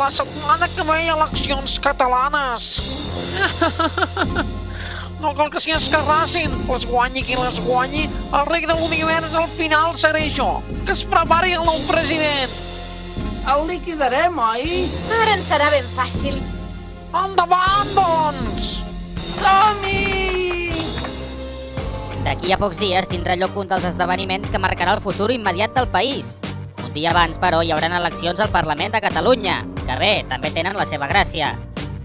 La setmana que ve hi ha eleccions catalanes. No cal que s'hi escarrassin. Les guanyi qui les guanyi, el rei de l'univers al final seré jo. Que es prepari el nou president. El liquidarem, oi? Ara ens serà ben fàcil. Endavant, doncs! Som-hi! D'aquí a pocs dies tindrà lloc un dels esdeveniments que marcarà el futur immediat del país. Un dia abans, però, hi haurà eleccions al Parlament de Catalunya, que bé, també tenen la seva gràcia.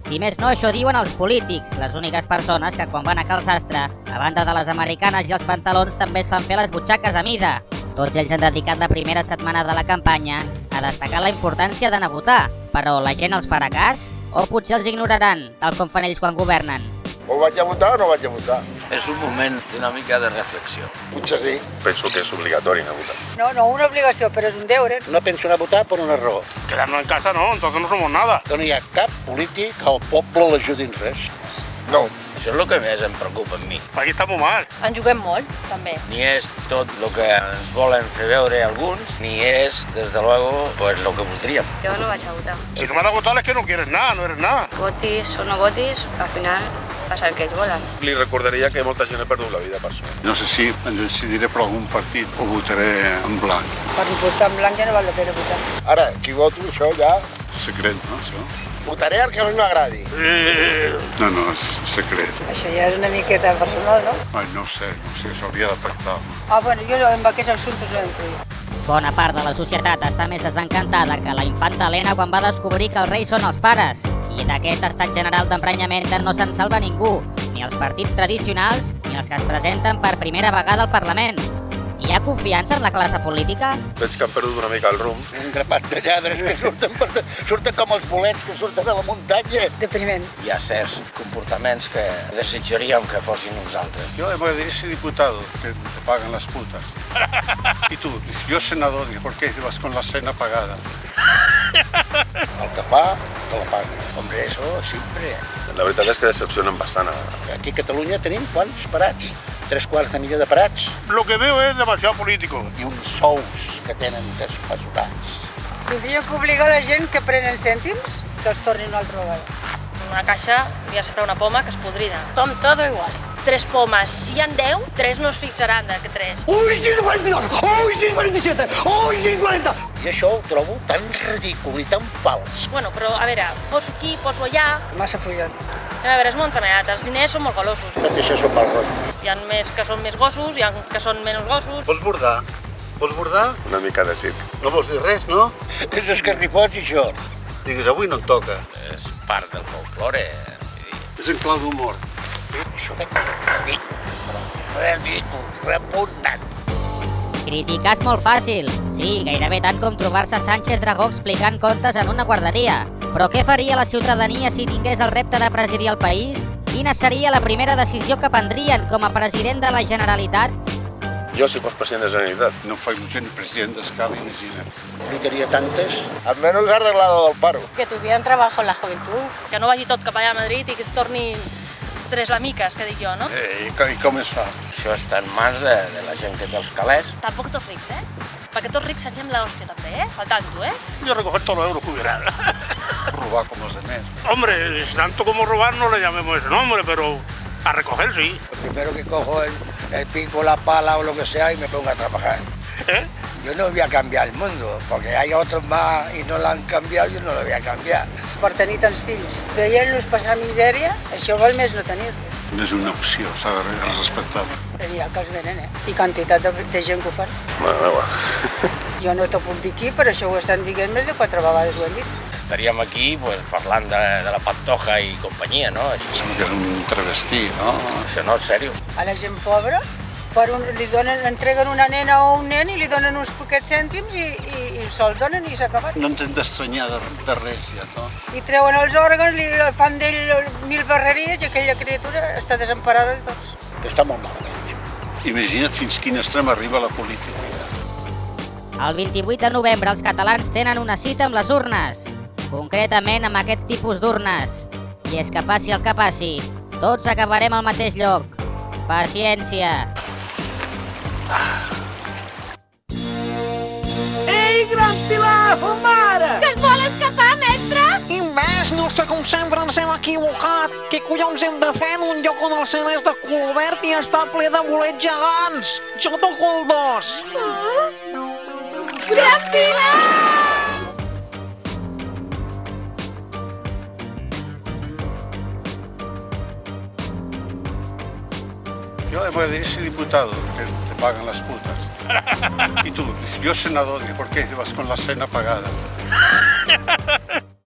Si més no, això diuen els polítics, les úniques persones que quan van a cal sastre, a banda de les americanes i els pantalons, també es fan fer les butxaques a mida. Tots ells han dedicat la primera setmana de la campanya a destacar la importància d'anar a votar, però la gent els farà cas? O potser els ignoraran, tal com fan ells quan governen? O vaig a votar o no vaig a votar. És un moment d'una mica de reflexió. Potser sí. Penso que és obligatori anar a votar. No, una obligació, però és un deure. No penso anar a votar per una raó. Quedarnos en casa no, entonces no somos nada. Que no hi ha cap polític que el poble l'ajudi en res. No. Això és el que més em preocupa a mi. Aquí estamos mal. En juguem molt, també. Ni és tot el que ens volen fer veure alguns, ni és, des de luego, pues, lo que voldríem. Jo no vaig a votar. Si no vas a votar es que no quieres nada, no eres nada. Votis o no votis, al final passa el que ells volen. Li recordaria que molta gent ha perdut la vida per això. No sé si em decidiré per algun partit o votaré en blanc. Per votar en blanc ja no val la pena votar. Ara, qui voto, això ja... Secret, no, això? Votaré el que a mi m'agradi. No, és secret. Això ja és una miqueta personal, no? Ai, no ho sé, s'hauria de pactar. Bueno, jo amb aquests assumptes no entro. Bona part de la societat està més desencantada que la infanta Helena quan va descobrir que els reis són els pares. I d'aquest estat general d'emprenyament no se'n salva ningú, ni els partits tradicionals, ni els que es presenten per primera vegada al Parlament. Hi ha confiança en la classe política? Veig que han perdut una mica el rumb. Un grapat de lladres que surten com els bolets que surten a la muntanya. Depriment. Hi ha certs comportaments que desitjaríem que fossin nosaltres. Yo debería ser diputado, que te pagan las putas. Y tú, yo senador, ¿por qué vas con la cena pagada? El que fa, que la paga. Hombre, eso siempre. La veritat és que decepcionen bastant. Aquí a Catalunya tenim quants parats? 3/4 de parats. Lo que veo es demasiado político. I uns sous que tenen desmesurats. Tindria que obligar la gent que prenen cèntims que els tornin una altra vegada. En una caixa hi ha sempre una poma que es podrida. Tom, todo igual. 3 pomes. Si hi ha 10, 3 no es fixaran de que 3. Ui, 642! Ui, 647! Ui, 640! I això ho trobo tan ridícul i tan fals. Bueno, però a veure, poso aquí, poso allà. Massa follon. A veure, és molt entremenat. Els diners són molt golosos. Tot això són mal rotllo. Hi ha més que són més gossos, hi ha que són menys gossos. Vols bordar? Vols bordar? Una mica de circ. No vols dir res, no? És escarrifots, això. Digues, avui no et toca. És part del folklore. És en clau d'humor. Això m'he ridícul, repugnant. Criticar és molt fàcil. Sí, gairebé tant com trobar-se Sánchez Dragó explicant contes en una guarderia. Però què faria la ciutadania si tingués el repte de presidir el país? Quina seria la primera decisió que prendrien com a president de la Generalitat? Jo, si fos president de la Generalitat. No fa il·lusió ni president d'escala, imagina't. Aplicaria tantes. Almenys arreglado del paro. Que tuvieran trabajo en la juventud. Que no vagi tot cap allà a Madrid i que es tornin 3 lamiques, que dic jo, no? I com es fa? Això està en mans de la gent que té els calés. Tampoc tots rics, Perquè tots rics seríem la hòstia també, Al tanto, Yo recoger todos los euros que hubiera. Robar com els demés. Hombre, tanto como robar no le llamemos ese nombre, pero a recoger sí. Primero que cojo el pico, la pala o lo que sea y me pongo a trabajar. Yo no voy a cambiar el mundo, porque hay otros más y no l'han canviat, jo no la voy a canviar. Per tenir tants fills, veient-los passar misèria, això val més no tenir-los. No és una opció, s'ha de respectar. N'hi ha que els venen, I quantitat de gent que ho fan. Mare meva. Jo no t'ho puc dir aquí, però això ho estan dient més de 4 vegades, ho han dit. Estaríem aquí pues, parlant de la Pantoja i companyia, no? Sembla que és un travestí, no? Això no, és sèrio. A la gent pobra entreguen una nena o un nen i li donen uns poquets cèntims i se'l donen i s'ha acabat. No ens hem d'estranyar de res, ja, no? I treuen els òrgans, li fan d'ell 1000 barreries i aquella criatura està desemparada de tots. Està molt malament. Imagina't fins quin extrem arriba la política. El 28 de novembre els catalans tenen una cita amb les urnes, concretament amb aquest tipus d'urnes. I és que passi el que passi, tots acabarem al mateix lloc. Paciència. Ei, gran Pilar, fumara! Que es vol escapar, mestre? és que com sempre ens hem equivocat. Què collons hem de fer en un lloc on el cel és de color verd i està ple de bolets gegants? Jo toco el 2. Gran Pilar! Yo voy a decir diputado, que te pagan las putas. Y tú, yo senador, ¿por qué vas con la cena pagada?